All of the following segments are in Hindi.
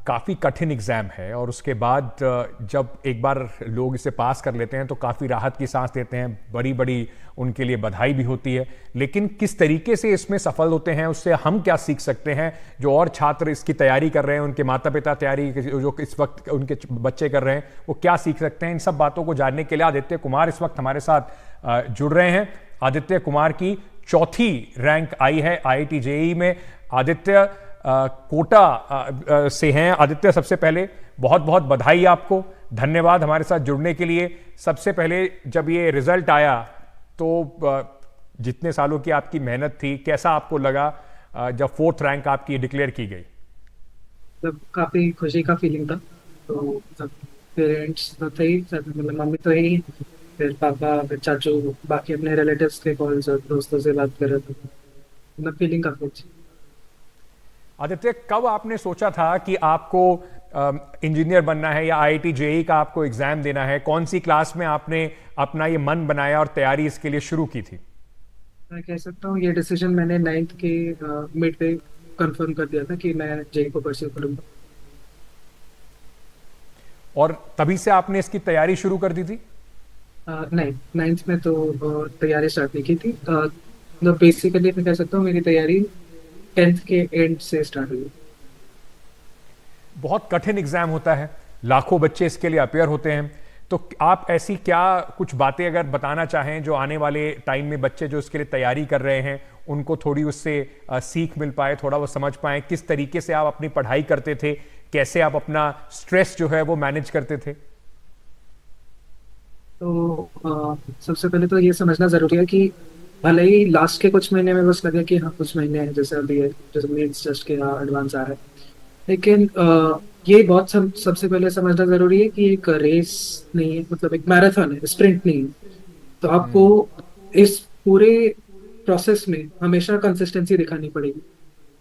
काफ़ी कठिन एग्ज़ाम है और उसके बाद जब एक बार लोग इसे पास कर लेते हैं तो काफ़ी राहत की सांस लेते हैं, बड़ी बड़ी उनके लिए बधाई भी होती है। लेकिन किस तरीके से इसमें सफल होते हैं, उससे हम क्या सीख सकते हैं? जो और छात्र इसकी तैयारी कर रहे हैं, उनके माता पिता तैयारी जो इस वक्त उनके बच्चे कर रहे हैं, वो क्या सीख सकते हैं? इन सब बातों को जानने के लिए आदित्य कुमार इस वक्त हमारे साथ जुड़ रहे हैं। आदित्य कुमार की चौथी रैंक आई है IIT JEE में। आदित्य कोटा से हैं। आदित्य, सबसे पहले बहुत बहुत बधाई आपको, धन्यवाद हमारे साथ जुड़ने के लिए। सबसे पहले जब ये रिजल्ट आया तो जितने सालों की आपकी मेहनत थी, कैसा आपको लगा जब 4th रैंक आपकी डिक्लेयर की गई? मतलब काफी खुशी का फीलिंग था। तो सब पेरेंट्स तो थे ही, सब मतलब मम्मी तो है ही, फिर पापा, फिर चाचू, बाकी अपने रिलेटिव्स के कॉल्स और दोस्तों से बात कर रहे थे। मतलब फीलिंग काफी अच्छी। आदित्य, कब आपने सोचा था कि आपको इंजीनियर बनना है या IIT JEE का आपको एग्जाम देना है? कौन सी क्लास में आपने अपना ये मन बनाया और तैयारी इसके लिए शुरू की थी? मैं कह सकता हूँ ये डिसीजन मैंने 9th के मिड पे कंफर्म कर दिया था कि मैं जेई को परस्यू करूंगा। और तभी से आपने इसकी तैयारी शुरू कर दी थी? नहीं, 9th में तो तैयारी स्टार्ट नहीं की थी। मतलब बेसिकली मैं कह सकता हूँ मेरी तैयारी 10th के एंड से स्टार्ट हुई। बहुत कठिन एग्जाम होता है, लाखों बच्चे इसके लिए अपेयर होते हैं। तो आप ऐसी क्या कुछ बातें अगर बताना चाहें जो आने वाले टाइम में बच्चे जो इसके लिए तैयारी कर रहे हैं उनको थोड़ी उससे सीख मिल पाए, थोड़ा वो समझ पाए, किस तरीके से आप अपनी पढ़ाई करते थे, कैसे आप अपना स्ट्रेस जो है वो मैनेज करते थे? तो सबसे पहले तो ये समझना जरूरी है कि भले ही लास्ट के कुछ महीने में बस लगे कि हाँ कुछ महीने हैं, जैसे अभी है, जैसे मेंस जस्ट के यहाँ एडवांस आ रहा है, लेकिन ये बहुत सबसे पहले समझना जरूरी है कि एक रेस नहीं है, मतलब एक मैराथन है, स्प्रिंट नहीं है। तो आपको इस पूरे प्रोसेस में हमेशा कंसिस्टेंसी दिखानी पड़ेगी।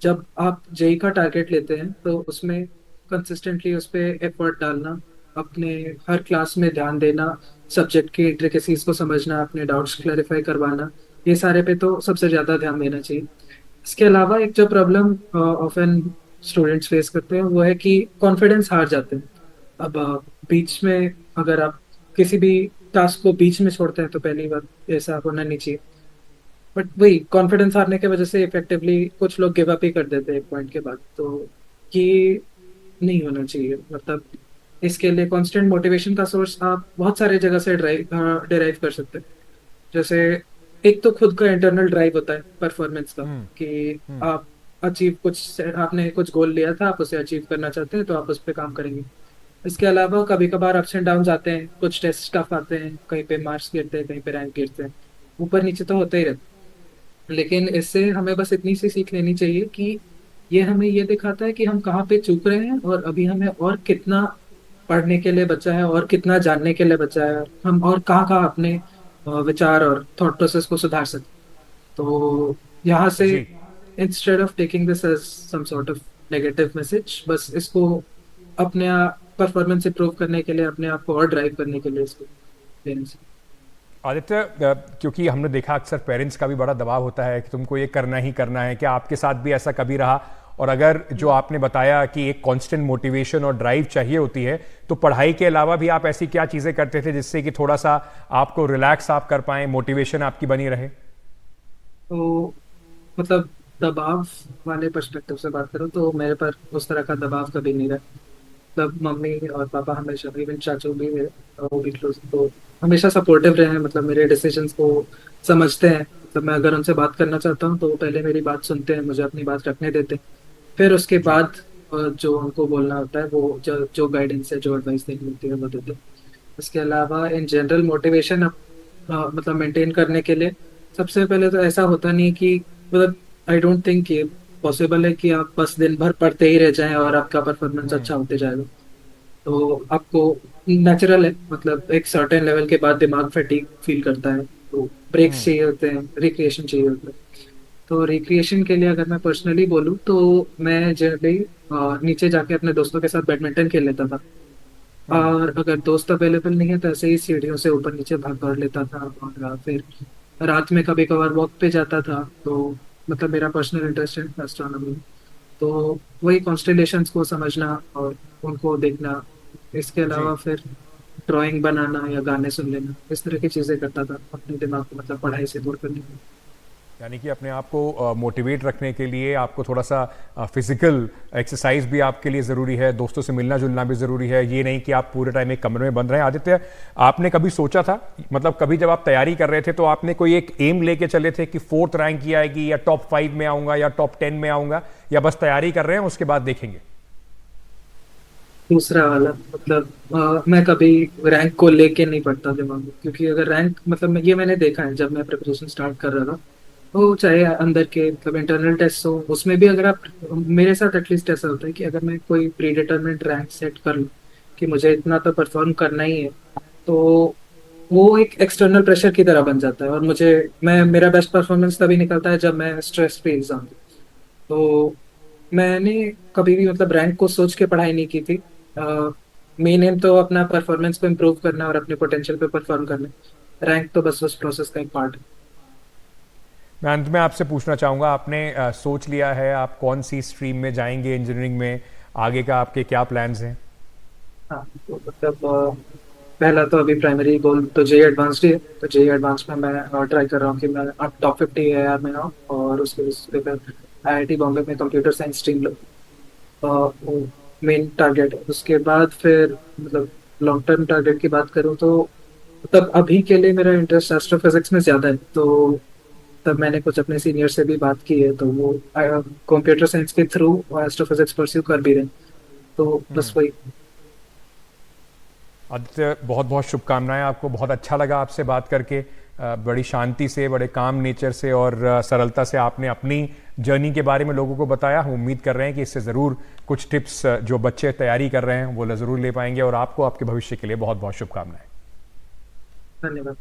जब आप जेई का टारगेट लेते हैं तो उसमें कंसिस्टेंटली उस पर एफर्ट डालना, अपने हर क्लास में ध्यान देना, सब्जेक्ट की इंट्रिकेसीज को समझना, अपने डाउट्स क्लैरिफाई करवाना, ये सारे पे तो सबसे ज़्यादा ध्यान देना चाहिए। इसके अलावा एक जो प्रॉब्लम ऑफन स्टूडेंट्स फेस करते हैं वो है कि कॉन्फिडेंस हार जाते हैं। अब बीच में अगर आप किसी भी टास्क को बीच में छोड़ते हैं तो पहली बात ऐसा होना नहीं चाहिए। बट वही कॉन्फिडेंस हारने की वजह से इफेक्टिवली कुछ लोग गिव अप ही कर देते हैं एक पॉइंट के बाद। तो ये नहीं होना चाहिए। मतलब इसके लिए कांस्टेंट मोटिवेशन का सोर्स आप बहुत सारे जगह से डिराइव कर सकते हैं। जैसे एक तो खुद का इंटरनल ड्राइव होता है परफॉर्मेंस का, कि आप अचीव कुछ, आपने कुछ गोल लिया था, आप उसे अचीव करना चाहते हैं तो आप उस पर काम करेंगे। इसके अलावा कभी कभार अप्स एंड डाउन आते हैं, कुछ टेस्ट टफ आते हैं, कहीं पे मार्क्स गिरते हैं, कहीं पे रैंक गिरते हैं, ऊपर नीचे तो होते ही रहते हैं। लेकिन इससे हमें बस इतनी सी सीख लेनी चाहिए कि ये हमें ये दिखाता है कि हम कहाँ पे चूक रहे हैं और अभी हमें और कितना पढ़ने के लिए बचा है और कितना जानने के लिए बचा है, और हम और कहाँ कहाँ अपने विचार और थॉट प्रोसेस को सुधार सकते हैं। तो यहाँ से जी। Instead of taking this as some sort of negative message, बस इसको अपने परफॉर्मेंस इंप्रूव करने के लिए, अपने आप को और ड्राइव करने के लिए इसको लेना चाहिए। आदित्य, क्योंकि हमने देखा अक्सर पेरेंट्स का भी बड़ा दबाव होता है कि तुमको ये करना ही करना है, क्या आपके साथ भी ऐसा कभी रहा? और अगर जो आपने बताया कि एक कांस्टेंट मोटिवेशन और ड्राइव चाहिए होती है, तो पढ़ाई के अलावा भी आप ऐसी क्या चीज़ें करते थे जिससे कि थोड़ा सा आपको रिलैक्स आप कर पाएं, मोटिवेशन आपकी बनी रहे? तो मतलब दबाव वाले पर्सपेक्टिव से बात करूँ तो मेरे पर उस तरह का दबाव कभी नहीं रहा। मतलब मम्मी और पापा हमेशा, इवन चाचू भी मेरे, वो भी क्लोज, तो हमेशा सपोर्टिव रहे हैं। मतलब मेरे डिसीजंस को समझते हैं। मतलब मैं अगर उनसे बात करना चाहता हूँ तो वो पहले मेरी बात सुनते हैं, मुझे अपनी बात रखने देते हैं, फिर उसके जी। बाद जो उनको बोलना होता है वो जो गाइडेंस है, जो एडवाइस देनी होती है वो देते हैं। इसके अलावा इन जनरल मोटिवेशन मतलब मेंटेन करने के लिए सबसे पहले तो ऐसा होता नहीं कि, मतलब आई डोंट थिंक ये पॉसिबल है कि आप बस दिन भर पढ़ते ही रह जाएं और आपका परफॉर्मेंस अच्छा होते जाएगा। तो आपको नेचुरल है, मतलब एक सर्टेन लेवल के बाद दिमाग फटीग फील करता है, तो ब्रेक्स चाहिए होते हैं, रिक्रिएशन चाहिए होता है। तो रिक्रिएशन के लिए अगर मैं पर्सनली बोलूँ तो मैं जनरली नीचे जाके अपने दोस्तों के साथ बैडमिंटन खेल लेता था। और अगर दोस्त अवेलेबल नहीं है तो ऐसे ही सीढ़ियों से ऊपर नीचे भाग दौड़ लेता था। और फिर रात में कभी कभार वॉक पे जाता था। तो मतलब मेरा पर्सनल इंटरेस्ट है एस्ट्रोनॉमी में। तो वही कॉन्स्टेलेशंस को समझना और उनको देखना, इसके जी। अलावा फिर ड्राइंग बनाना या गाने सुन लेना, इस तरह की चीज़ें करता था अपने दिमाग को मतलब पढ़ाई से दूर करने के लिए। यानी कि अपने आप को मोटिवेट रखने के लिए आपको थोड़ा सा फिजिकल एक्सरसाइज भी आपके लिए ज़रूरी है, दोस्तों से मिलना जुलना भी ज़रूरी है। ये नहीं कि आप पूरे टाइम एक कमरे में बंद रहे हैं। आदित्य, आपने कभी सोचा था, मतलब कभी जब आप तैयारी कर रहे थे तो आपने कोई एक एम लेके चले थे कि 4th रैंक की आएगी या टॉप 5 में आऊंगा या टॉप 10 में आऊंगा, या बस तैयारी कर रहे हैं उसके बाद देखेंगे? दूसरा वाला मतलब मैं कभी रैंक को लेके नहीं पढ़ता दिमाग में, क्योंकि अगर रैंक मतलब ये मैंने देखा है जब मैं प्रिपरेशन स्टार्ट कर रहा था, तो चाहे अंदर के मतलब इंटरनल टेस्ट हो उसमें भी अगर आप, मेरे साथ एटलीस्ट ऐसा होता है कि अगर मैं कोई प्री डिटरमिन्ड रैंक सेट कर लूँ कि मुझे इतना तो परफॉर्म करना ही है, तो वो एक एक्सटर्नल प्रेशर की तरह बन जाता है, और मैं मेरा बेस्ट परफॉर्मेंस तभी निकलता है जब मैं स्ट्रेस फ्री एग्जाम दूं। तो मैंने कभी भी मतलब रैंक को सोच के पढ़ाई नहीं की थी। मेन एम तो अपना परफॉर्मेंस को इम्प्रूव करना और अपने पोटेंशियल पे परफॉर्म करना, रैंक तो बस उस प्रोसेस का एक पार्ट है। मैं अंत में आपसे पूछना चाहूँगा, आपने सोच लिया है आप कौन सी स्ट्रीम में जाएंगे इंजीनियरिंग में? आगे का आपके क्या प्लान्स हैं? हाँ, तो मतलब पहला तो अभी प्राइमरी गोल तो जेई एडवांस्ड ही है, तो जेई एडवांस में मैं ट्राई कर रहा हूँ कि मैं अब टॉप 50 है यार में आऊँ, और उसके उस पे फिर आईआईटी बॉम्बे में कंप्यूटर साइंस स्ट्रीम लो, वो मेन टारगेट है। उसके बाद फिर मतलब लॉन्ग टर्म टारगेट की बात करूँ तो तब अभी के लिए मेरा इंटरेस्ट एस्ट्रोफिजिक्स में ज़्यादा है, तो तब मैंने कुछ अपने सीनियर से भी बात की है, तो वो कंप्यूटर साइंस के थ्रू एस्ट्रोफिजिक्स परस्यू कर भी रहे हैं, तो बस वही। आदित्य, बहुत बहुत शुभकामनाएं आपको। बहुत अच्छा लगा आपसे बात करके। बड़ी शांति से, बड़े काम नेचर से और सरलता से आपने अपनी जर्नी के बारे में लोगों को बताया। हम उम्मीद कर रहे हैं कि इससे ज़रूर कुछ टिप्स जो बच्चे तैयारी कर रहे हैं वो ज़रूर ले पाएंगे, और आपको आपके भविष्य के लिए बहुत बहुत शुभकामनाएं। धन्यवाद।